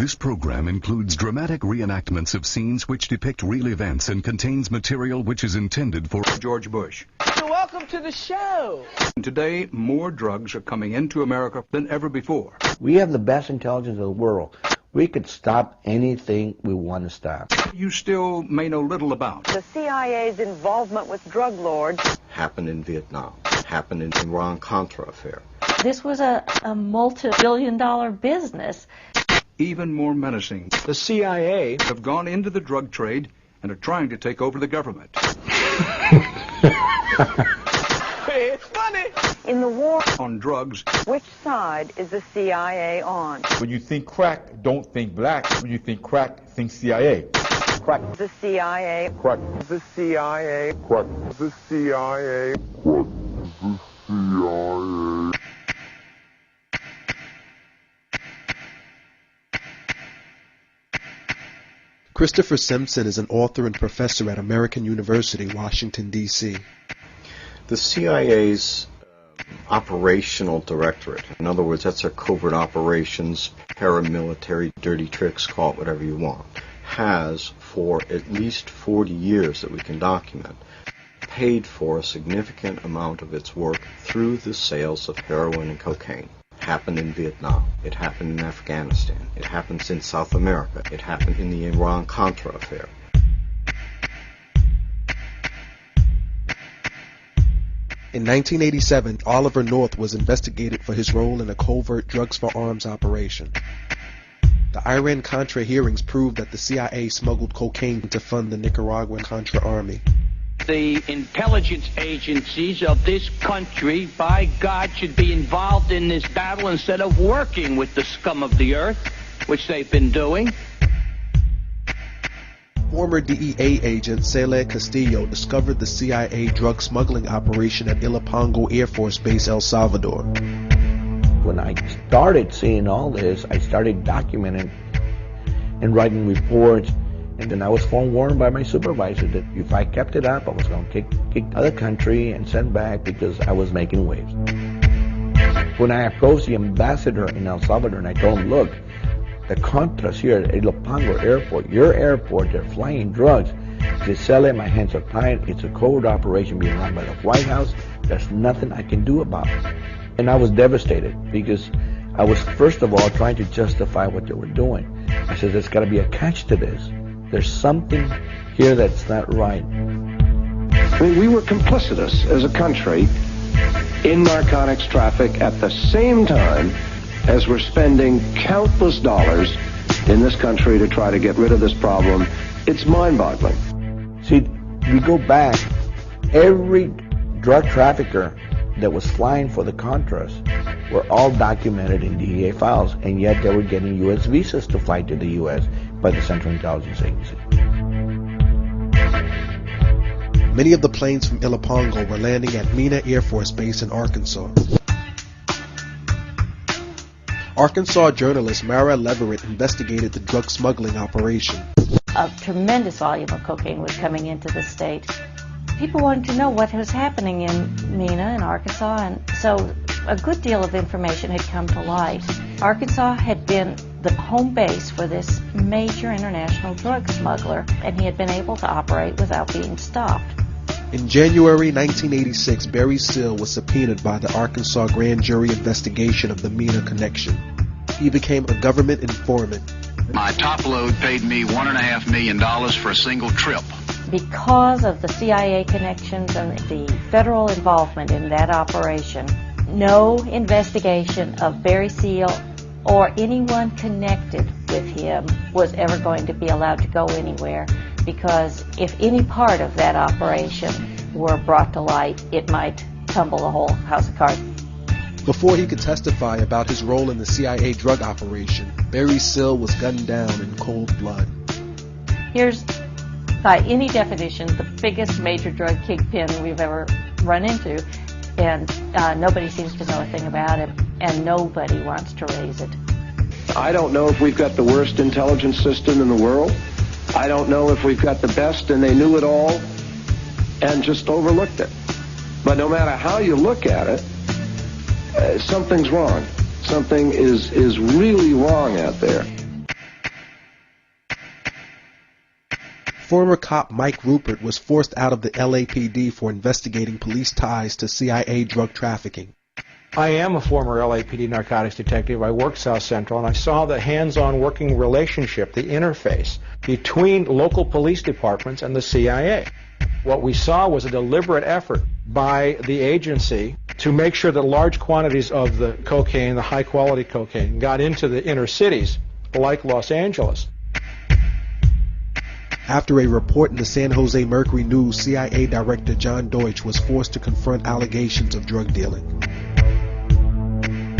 This program includes dramatic reenactments of scenes which depict real events and contains material which is intended for George Bush. Welcome to the show. Today, more drugs are coming into America than ever before. We have the best intelligence in the world. We could stop anything we want to stop. You still may know little about the CIA's involvement with drug lords. Happened in Vietnam. Happened in the Iran-Contra affair. This was a multi-billion-dollar business. Even more menacing, the CIA have gone into the drug trade and are trying to take over the government. It's funny. In the war on drugs, which side is the CIA on? When you think crack, don't think black. When you think crack, think CIA. Crack. The CIA. Crack. The CIA. Crack. The CIA. Crack. The CIA. Christopher Simpson is an author and professor at American University, Washington, D.C. The CIA's operational directorate, in other words, that's their covert operations, paramilitary, dirty tricks, call it whatever you want, has, for at least 40 years that we can document, paid for a significant amount of its work through the sales of heroin and cocaine. It happened in Vietnam. It happened in Afghanistan. It happens in South America. It happened in the Iran-Contra affair. In 1987, Oliver North was investigated for his role in a covert drugs-for-arms operation. The Iran-Contra hearings proved that the CIA smuggled cocaine to fund the Nicaraguan Contra army. The intelligence agencies of this country, by God, should be involved in this battle instead of working with the scum of the earth, which they've been doing. Former DEA agent Cele Castillo discovered the CIA drug smuggling operation at Ilopango Air Force Base, El Salvador. When I started seeing all this, I started documenting and writing reports. And then I was forewarned by my supervisor that if I kept it up, I was going to kick other country and send back because I was making waves. When I approached the ambassador in El Salvador and I told him, look, the Contras here at Ilopango Airport, your airport, they're flying drugs. They sell it, my hands are tied. It's a covert operation being run by the White House. There's nothing I can do about it. And I was devastated because I was, first of all, trying to justify what they were doing. I said, there's got to be a catch to this. There's something here that's not right. I mean, we were complicitous as a country in narcotics traffic at the same time as we're spending countless dollars in this country to try to get rid of this problem. It's mind-boggling. See, we go back, every drug trafficker that was flying for the Contras were all documented in DEA files, and yet they were getting U.S. visas to fly to the U.S. by the Central Intelligence Agency. Many of the planes from Ilopango were landing at Mena Air Force Base in Arkansas. Arkansas journalist Mara Leverett investigated the drug smuggling operation. A tremendous volume of cocaine was coming into the state. People wanted to know what was happening in Mena in Arkansas, and so a good deal of information had come to light. Arkansas had been the home base for this major international drug smuggler, and he had been able to operate without being stopped. In January 1986, Barry Seal was subpoenaed by the Arkansas grand jury investigation of the Mena connection. He became a government informant. My top load paid me $1.5 million for a single trip. Because of the CIA connections and the federal involvement in that operation, no investigation of Barry Seal or anyone connected with him was ever going to be allowed to go anywhere, because if any part of that operation were brought to light, it might tumble the whole house of cards. Before he could testify about his role in the CIA drug operation, Barry Seal was gunned down in cold blood. Here's, by any definition, the biggest major drug kingpin we've ever run into, and nobody seems to know a thing about him, and nobody wants to raise it. I don't know if we've got the worst intelligence system in the world. I don't know if we've got the best and they knew it all and just overlooked it. But no matter how you look at it, something's wrong. Something is really wrong out there. Former cop Mike Rupert was forced out of the LAPD for investigating police ties to CIA drug trafficking. I am a former LAPD narcotics detective. I worked South Central, and I saw the hands-on working relationship, the interface between local police departments and the CIA. What we saw was a deliberate effort by the agency to make sure that large quantities of the cocaine, the high-quality cocaine, got into the inner cities, like Los Angeles. After a report in the San Jose Mercury News, CIA Director John Deutsch was forced to confront allegations of drug dealing.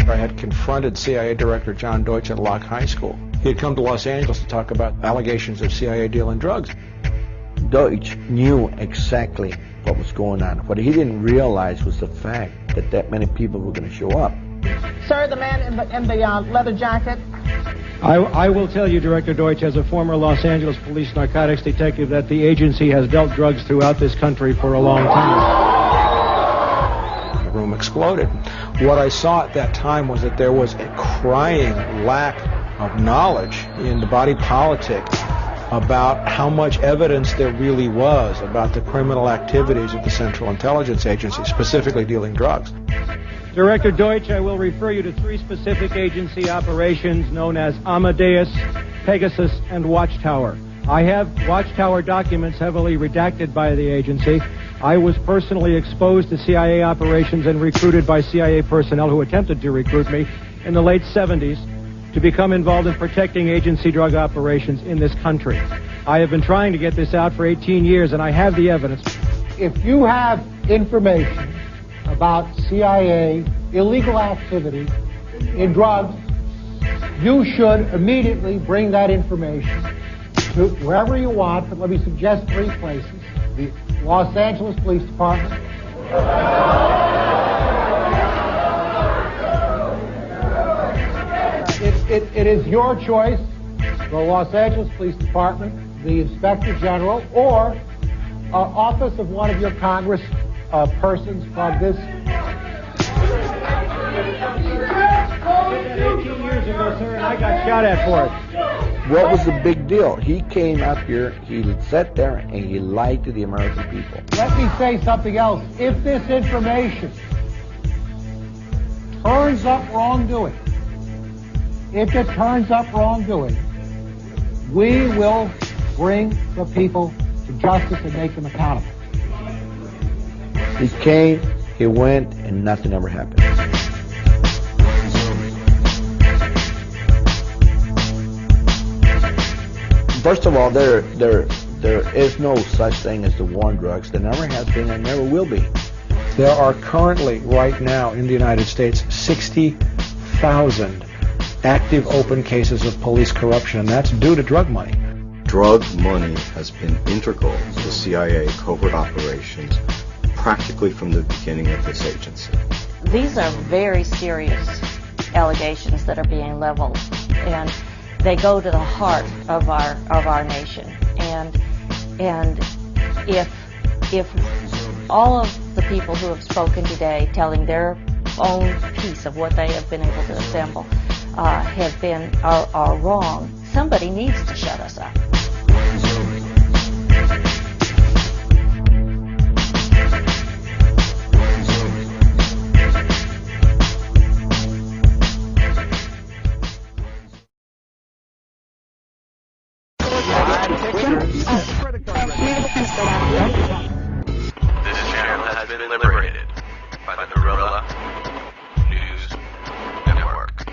I had confronted CIA Director John Deutsch at Locke High School. He had come to Los Angeles to talk about allegations of CIA dealing drugs. Deutsch knew exactly what was going on. What he didn't realize was the fact that that many people were going to show up. Sir, the man in the leather jacket. I will tell you, Director Deutsch, as a former Los Angeles police narcotics detective, that the agency has dealt drugs throughout this country for a long time. The room exploded. What I saw at that time was that there was a crying lack of knowledge in the body politic about how much evidence there really was about the criminal activities of the Central Intelligence Agency, specifically dealing drugs. Director Deutsch, I will refer you to 3 specific agency operations known as Amadeus, Pegasus, and Watchtower. I have Watchtower documents heavily redacted by the agency. I was personally exposed to CIA operations and recruited by CIA personnel who attempted to recruit me in the late 70s to become involved in protecting agency drug operations in this country. I have been trying to get this out for 18 years, and I have the evidence. If you have information about CIA illegal activity in drugs, you should immediately bring that information to wherever you want, but let me suggest 3 places. The Los Angeles Police Department, it is your choice, the Los Angeles Police Department, the Inspector General, or office of one of your Congress persons from this. 18 years ago, sir, and I got shot at for it. What was the big deal? He came up here, he sat there, and he lied to the American people. Let me say something else. If this information turns up wrongdoing, we will bring the people to justice and make them accountable. He came, he went, and nothing ever happened. First of all, there is no such thing as the war on drugs. There never has been and never will be. There are currently, right now, in the United States, 60,000 active open cases of police corruption, and that's due to drug money. Drug money has been integral to CIA covert operations practically from the beginning of this agency. These are very serious allegations that are being leveled, and they go to the heart of our nation. And if all of the people who have spoken today, telling their own piece of what they have been able to assemble, are wrong, somebody needs to shut us up. This channel has been liberated by the Guerrilla News Network.